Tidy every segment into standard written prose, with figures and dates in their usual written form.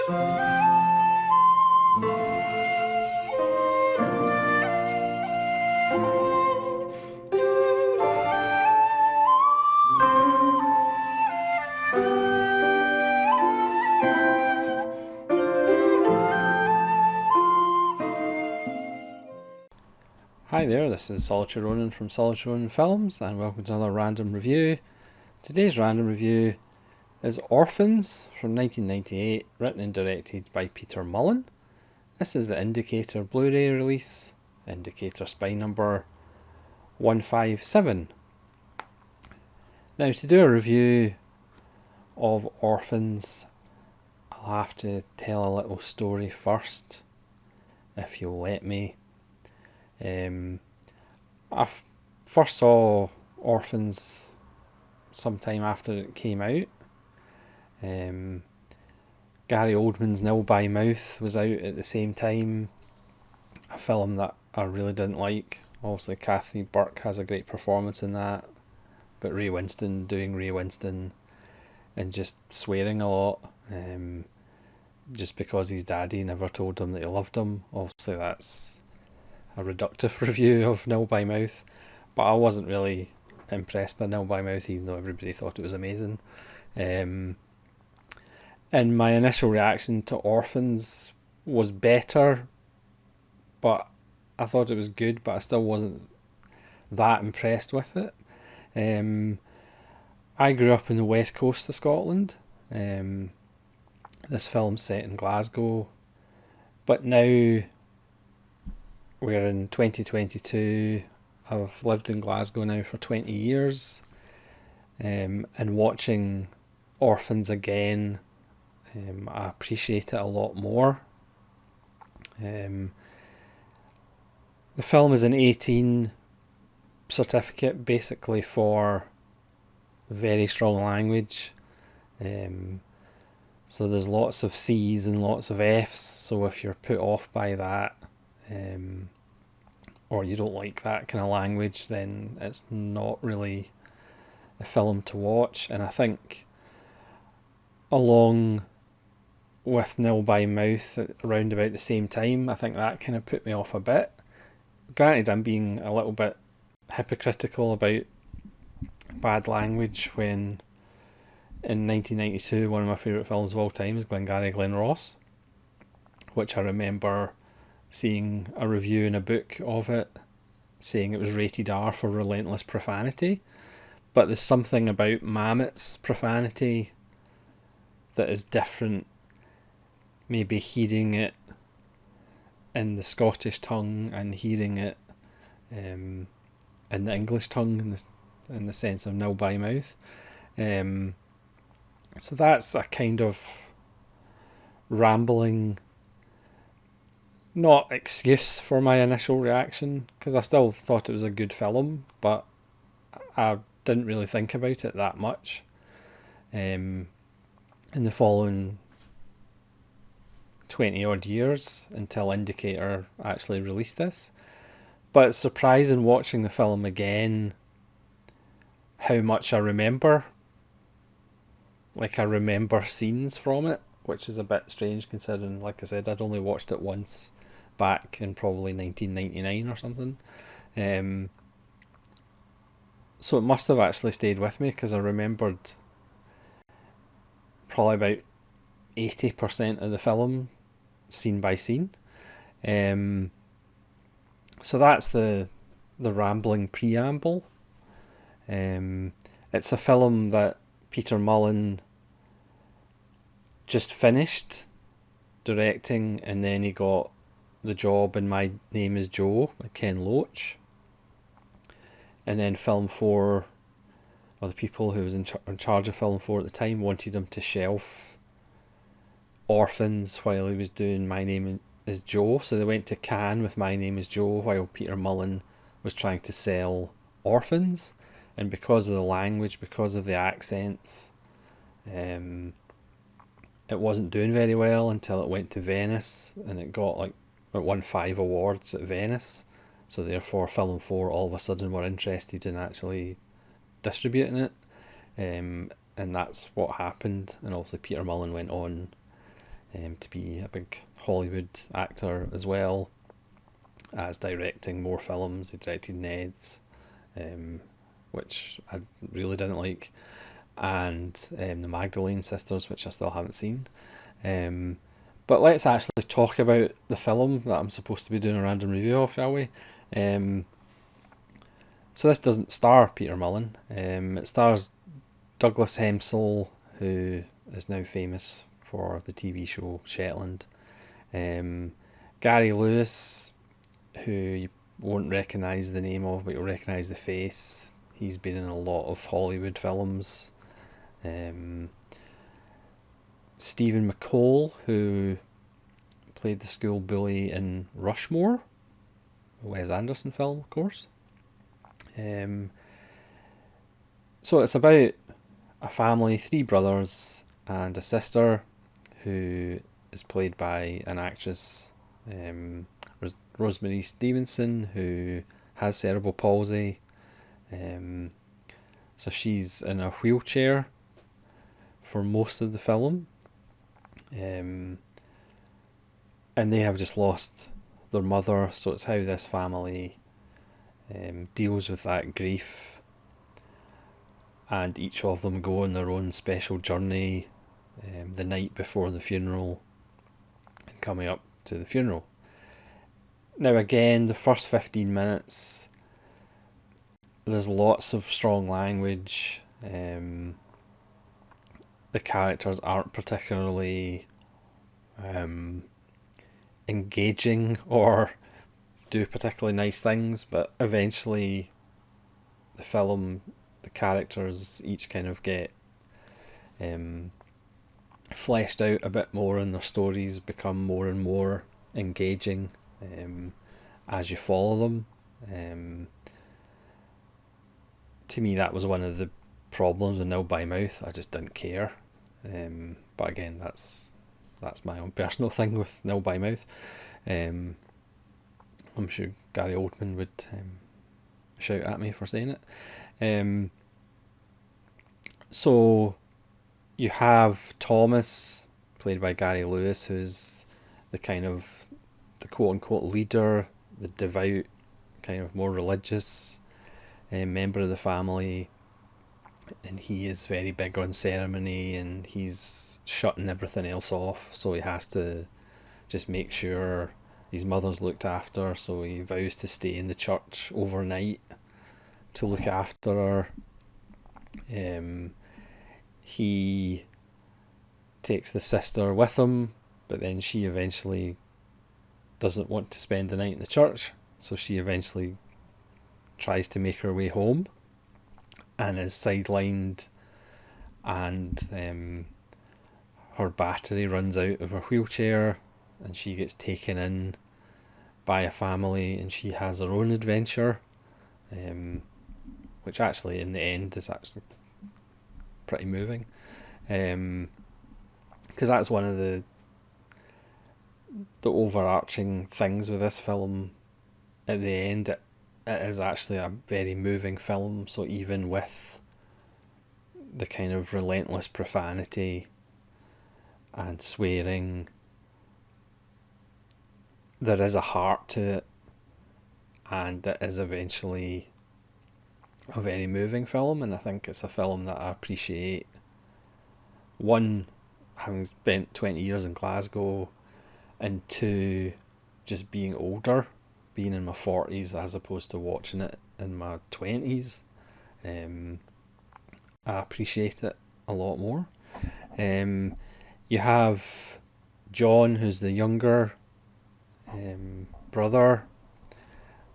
Hi there, this is Solitary Ronin from Solitary Ronin Films, and welcome to another random review. Today's random review is Orphans from 1998, written and directed by Peter Mullan. This is the Indicator Blu-ray release, Indicator spine number 157. Now, to do a review of Orphans, I'll have to tell a little story first, if you'll let me. I first saw Orphans sometime after it came out. Gary Oldman's Nil by Mouth was out at the same time, a film that I really didn't like. Obviously Kathy Burke has a great performance in that, but Ray Winston doing Ray Winston and just swearing a lot, just because his daddy never told him that he loved him. Obviously that's a reductive review of Nil by Mouth, but I wasn't really impressed by Nil by Mouth, even though everybody thought it was amazing. And my initial reaction to Orphans was better, but I thought it was good, but I still wasn't that impressed with it. I grew up in the west coast of Scotland. This film's set in Glasgow, but now we're in 2022. I've lived in Glasgow now for 20 years, and watching Orphans again, I appreciate it a lot more. The film is an 18 certificate, basically for very strong language. So there's lots of C's and lots of F's, so if you're put off by that, or you don't like that kind of language, then it's not really a film to watch. And I think along with Nil by Mouth around about the same time, I think that kind of put me off a bit. Granted, I'm being a little bit hypocritical about bad language when in 1992 one of my favourite films of all time is Glengarry Glen Ross, which I remember seeing a review in a book of it saying it was rated R for relentless profanity, but there's something about Mamet's profanity that is different. Maybe hearing it in the Scottish tongue and hearing it in the English tongue in the sense of Nil by Mouth. So that's a kind of rambling, not excuse for my initial reaction, because I still thought it was a good film, but I didn't really think about it that much in the following 20 odd years until Indicator actually released this. But it's surprising watching the film again how much I remember. Like, I remember scenes from it, which is a bit strange considering, like I said, I'd only watched it once back in probably 1999 or something. So it must have actually stayed with me, because I remembered probably about 80% of the film scene by scene. So that's the rambling preamble. It's a film that Peter Mullan just finished directing, and then he got the job in My Name is Joe by Ken Loach. And then Film 4, or the people who was in charge of Film 4 at the time, wanted him to shelf Orphans while he was doing My Name is Joe. So they went to Cannes with My Name is Joe while Peter Mullan was trying to sell Orphans. And because of the language, because of the accents, it wasn't doing very well until it went to Venice, and it won 5 awards at Venice. So therefore Film 4 all of a sudden were interested in actually distributing it. And that's what happened. And obviously Peter Mullan went on to be a big Hollywood actor as well as directing more films. He directed Ned's, which I really didn't like, and the Magdalene Sisters, which I still haven't seen. But let's actually talk about the film that I'm supposed to be doing a random review of, shall we? So this doesn't star Peter Mullan. It stars Douglas Hempsall, who is now famous for the TV show Shetland. Gary Lewis, who you won't recognise the name of, but you'll recognise the face. He's been in a lot of Hollywood films. Stephen McCall, who played the school bully in Rushmore, a Wes Anderson film, of course. So it's about a family, 3 brothers and a sister, who is played by an actress, Rosemary Stevenson, who has cerebral palsy. So she's in a wheelchair for most of the film. And they have just lost their mother, so it's how this family deals with that grief, and each of them go on their own special journey the night before the funeral and coming up to the funeral. Now again, the first 15 minutes, there's lots of strong language. The characters aren't particularly engaging or do particularly nice things, but eventually the characters each kind of get fleshed out a bit more, and their stories become more and more engaging as you follow them. To me, that was one of the problems with Nil by Mouth. I just didn't care. But again, that's my own personal thing with Nil by Mouth. I'm sure Gary Oldman would shout at me for saying it. So you have Thomas, played by Gary Lewis, who's the quote unquote leader, the devout, kind of more religious member of the family, and he is very big on ceremony, and he's shutting everything else off, so he has to just make sure his mother's looked after, so he vows to stay in the church overnight to look after her. He takes the sister with him, but then she eventually doesn't want to spend the night in the church, so she eventually tries to make her way home and is sidelined, and her battery runs out of her wheelchair, and she gets taken in by a family, and she has her own adventure, which actually in the end is actually pretty moving, because that's one of the overarching things with this film. At the end, it is actually a very moving film, so even with the kind of relentless profanity and swearing, there is a heart to it, and it is eventually a very moving film, and I think it's a film that I appreciate. One, having spent 20 years in Glasgow, and two, just being older, being in my 40s as opposed to watching it in my 20s. I appreciate it a lot more. You have John, who's the younger brother,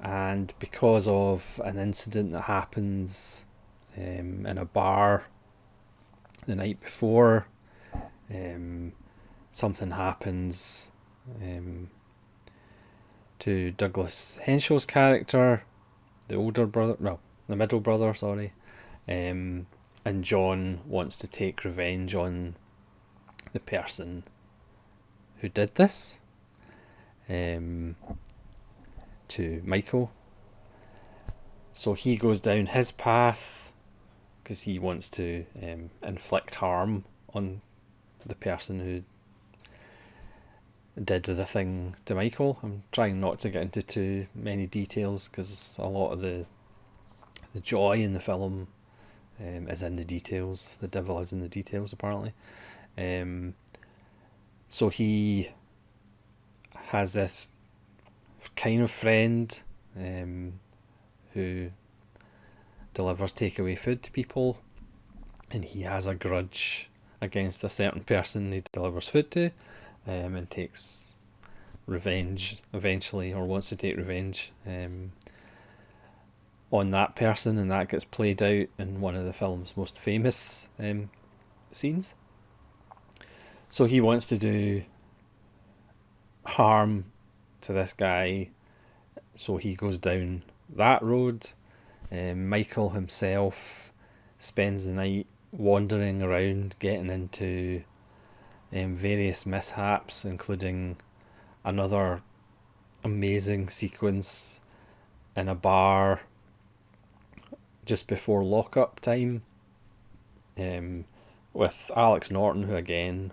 and because of an incident that happens in a bar the night before, something happens to Douglas Henshaw's character, the middle brother, sorry, and John wants to take revenge on the person who did this to Michael. So he goes down his path because he wants to inflict harm on the person who did with the thing to Michael. I'm trying not to get into too many details because a lot of the joy in the film is in the details. The devil is in the details, apparently. So he has this kind of friend who delivers takeaway food to people, and he has a grudge against a certain person he delivers food to, and takes revenge eventually, or wants to take revenge on that person, and that gets played out in one of the film's most famous scenes. So he wants to do harm to this guy, so he goes down that road. Michael himself spends the night wandering around, getting into various mishaps, including another amazing sequence in a bar just before lockup time, with Alex Norton, who, again,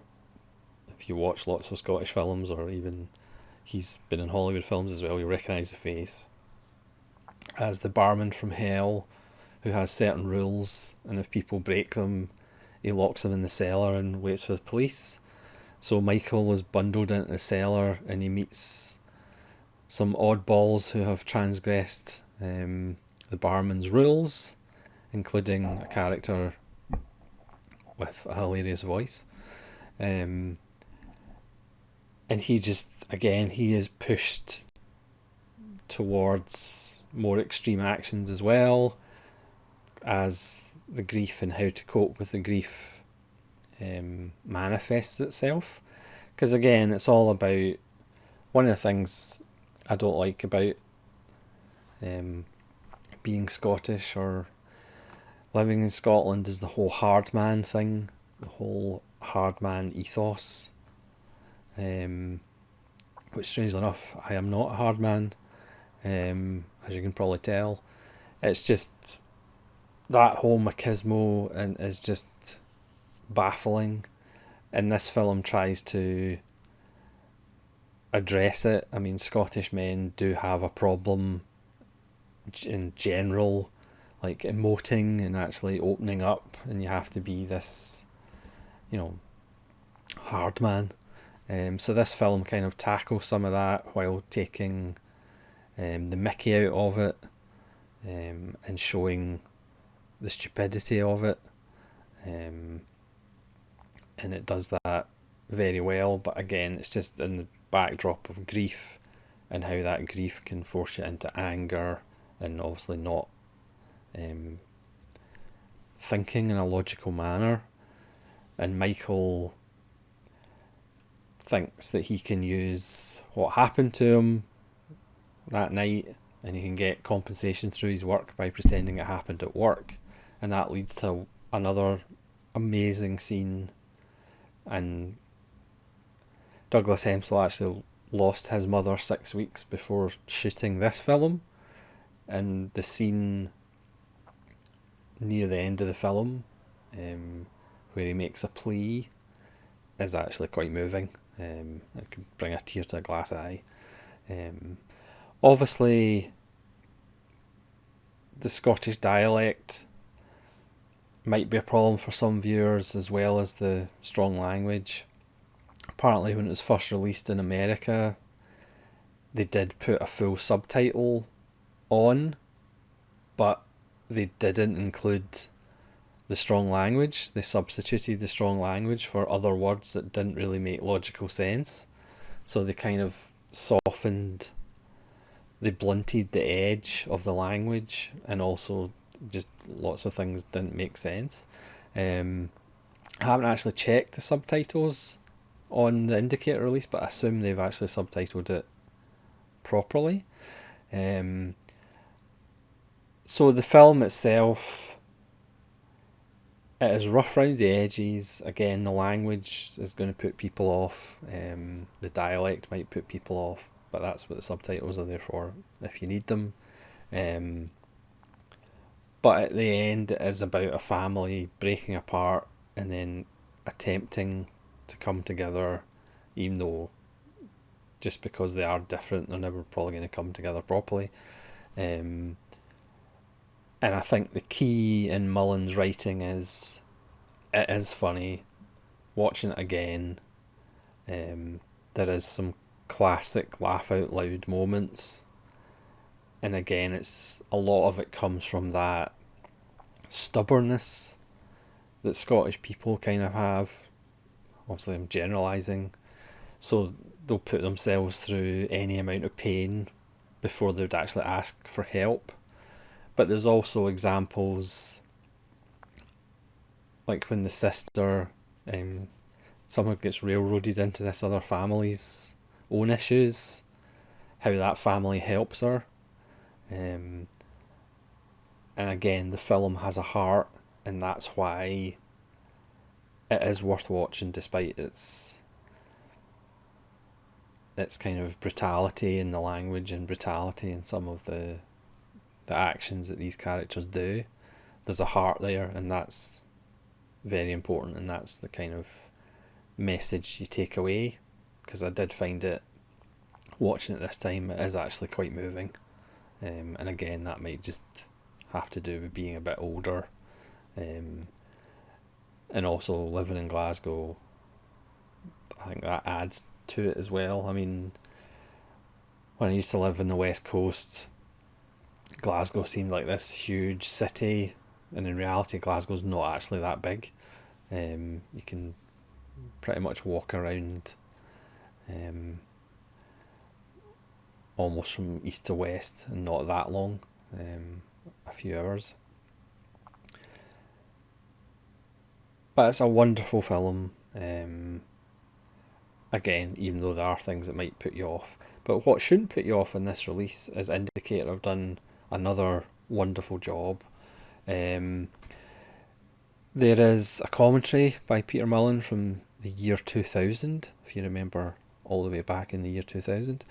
if you watch lots of Scottish films, or even he's been in Hollywood films as well, you recognise the face, as the barman from hell who has certain rules, and if people break them, he locks them in the cellar and waits for the police. So Michael is bundled into the cellar, and he meets some oddballs who have transgressed the barman's rules, including a character with a hilarious voice. And he just, again, he is pushed towards more extreme actions as well, as the grief and how to cope with the grief manifests itself. Because again, it's all about, one of the things I don't like about being Scottish or living in Scotland is the whole hard man thing, the whole hard man ethos, which, strangely enough, I am not a hard man, as you can probably tell. It's just that whole machismo and is just baffling, and this film tries to address it. I mean, Scottish men do have a problem in general, like emoting and actually opening up, and you have to be this, hard man. So this film kind of tackles some of that while taking the mickey out of it, and showing the stupidity of it, and it does that very well. But again, it's just in the backdrop of grief, and how that grief can force you into anger, and obviously not thinking in a logical manner. And Michael thinks that he can use what happened to him that night, and he can get compensation through his work by pretending it happened at work, and that leads to another amazing scene. And Douglas Hemphill actually lost his mother 6 weeks before shooting this film, and the scene near the end of the film, where he makes a plea, is actually quite moving. It could bring a tear to a glass eye. Obviously, the Scottish dialect might be a problem for some viewers, as well as the strong language. Apparently, when it was first released in America, they did put a full subtitle on, but they didn't include the strong language. They substituted the strong language for other words that didn't really make logical sense. So they kind of they blunted the edge of the language, and also just lots of things didn't make sense. I haven't actually checked the subtitles on the Indicator release, but I assume they've actually subtitled it properly. So the film itself, it is rough around the edges. Again, the language is going to put people off. The dialect might put people off, but that's what the subtitles are there for, if you need them. But at the end, it is about a family breaking apart and then attempting to come together, even though just because they are different, they're never probably going to come together properly. And I think the key in Mullan's writing is it is funny. Watching it again, there is some classic laugh out loud moments, and again, it's a lot of it comes from that stubbornness that Scottish people kind of have. Obviously, I'm generalising. So they'll put themselves through any amount of pain before they'd actually ask for help. But there's also examples like when the sister somehow gets railroaded into this other family's own issues, how that family helps her. And again, the film has a heart, and that's why it is worth watching despite its kind of brutality in the language and brutality in some of the actions that these characters do. There's a heart there, and that's very important, and that's the kind of message you take away, because I did find it, watching it this time, it is actually quite moving. And again, that might just have to do with being a bit older, and also living in Glasgow. I think that adds to it as well. I mean, when I used to live in the West Coast, Glasgow seemed like this huge city, and in reality Glasgow's not actually that big. You can pretty much walk around almost from east to west and not that long, a few hours. But it's a wonderful film. Again, even though there are things that might put you off. But what shouldn't put you off in this release is Indicator have done another wonderful job. There is a commentary by Peter Mullan from the year 2000, if you remember all the way back in the year 2000.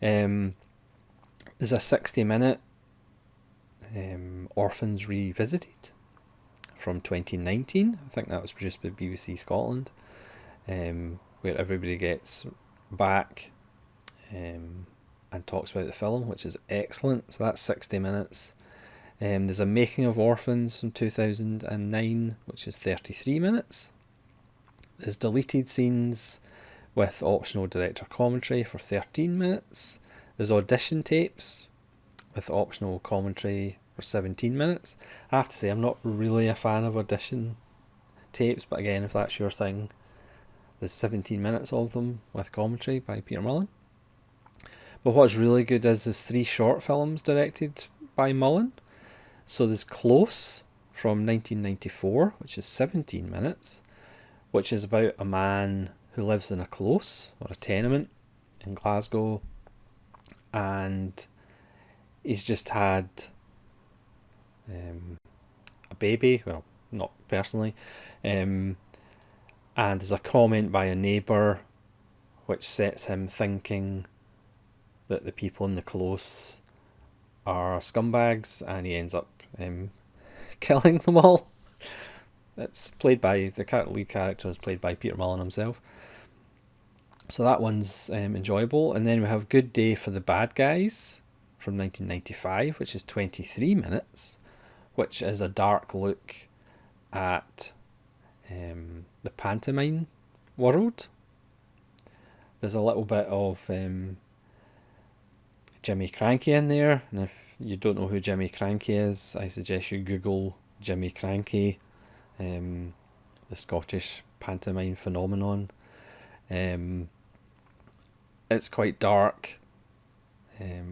There's a 60-minute Orphans Revisited from 2019. I think that was produced by BBC Scotland, where everybody gets back and talks about the film, which is excellent. So that's 60 minutes. There's a Making of Orphans from 2009, which is 33 minutes. There's deleted scenes with optional director commentary for 13 minutes. There's audition tapes with optional commentary for 17 minutes. I have to say, I'm not really a fan of audition tapes, but again, if that's your thing, there's 17 minutes of them with commentary by Peter Mullan. But what's really good is there's 3 short films directed by Mullan. So there's Close from 1994, which is 17 minutes, which is about a man who lives in a close or a tenement in Glasgow, and he's just had a baby, well, not personally, and there's a comment by a neighbour which sets him thinking that the people in the close are scumbags, and he ends up killing them all. It's played by, the lead character is played by Peter Mullan himself. So that one's enjoyable. And then we have Good Day for the Bad Guys from 1995, which is 23 minutes, which is a dark look at the pantomime world. There's a little bit of Jimmy Krankie in there, and if you don't know who Jimmy Krankie is, I suggest you Google Jimmy Krankie, the Scottish pantomime phenomenon. It's quite dark.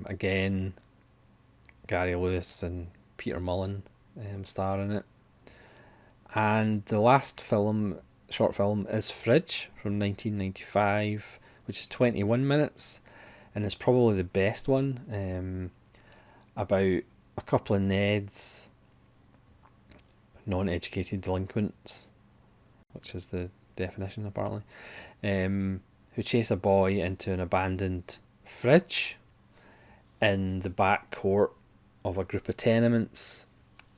Again, Gary Lewis and Peter Mullan star in it. And the last short film is Fridge from 1995, which is 21 minutes, and it's probably the best one, about a couple of Neds, non-educated delinquents, which is the definition apparently, who chase a boy into an abandoned fridge in the back court of a group of tenements,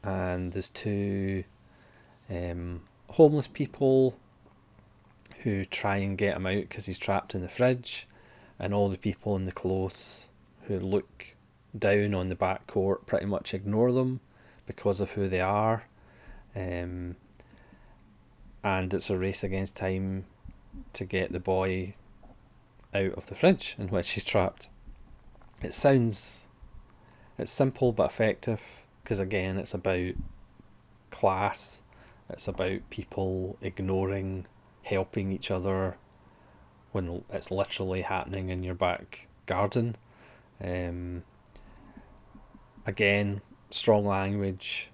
and there's 2 homeless people who try and get him out because he's trapped in the fridge, and all the people in the close who look down on the back court pretty much ignore them because of who they are. And it's a race against time to get the boy out of the fridge in which he's trapped. It's simple but effective, because again, it's about class. It's about people ignoring helping each other when it's literally happening in your back garden. Again, strong language,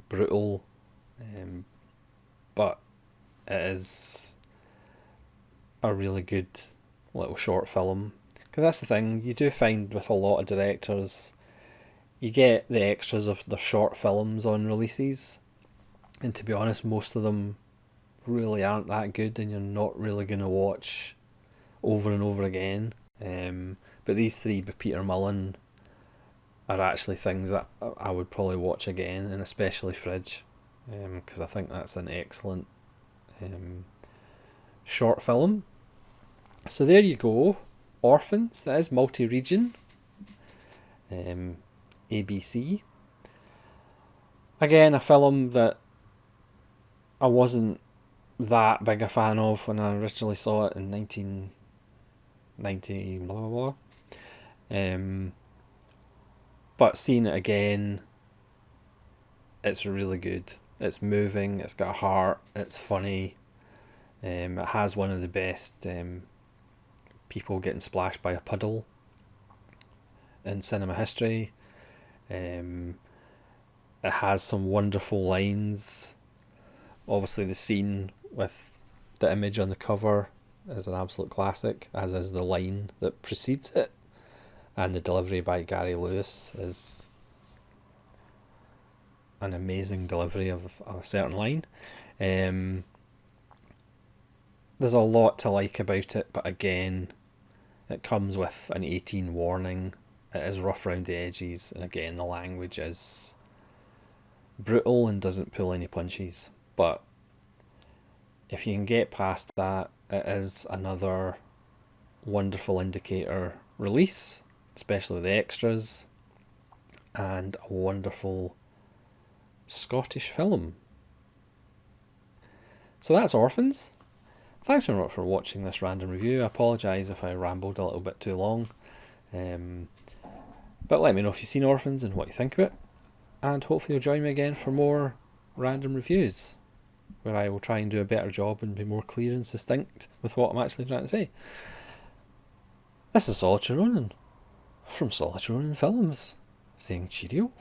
brutal, but it is a really good little short film. Because that's the thing, you do find with a lot of directors, you get the extras of their short films on releases, and to be honest, most of them really aren't that good, and you're not really going to watch over and over again. But these three by Peter Mullan are actually things that I would probably watch again, and especially Fridge, because I think that's an excellent short film. So there you go, Orphans. That is multi-region, ABC. Again, a film that I wasn't that big a fan of when I originally saw it in 1990, blah blah blah. But seeing it again, it's really good. It's moving, it's got a heart, it's funny. It has one of the best people getting splashed by a puddle in cinema history. It has some wonderful lines. Obviously, the scene with the image on the cover is an absolute classic, as is the line that precedes it. And the delivery by Gary Lewis is an amazing delivery of a certain line. There's a lot to like about it, but again, it comes with an 18 warning. It is rough around the edges, and again, the language is brutal and doesn't pull any punches. But if you can get past that, it is another wonderful indicator release, especially with the extras, and a wonderful Scottish film. So that's Orphans. Thanks very much for watching this random review. I apologise if I rambled a little bit too long. But let me know if you've seen Orphans and what you think of it. And hopefully you'll join me again for more random reviews, where I will try and do a better job and be more clear and succinct with what I'm actually trying to say. This is Solitary Ronin from Solitary Ronin Films, saying cheerio.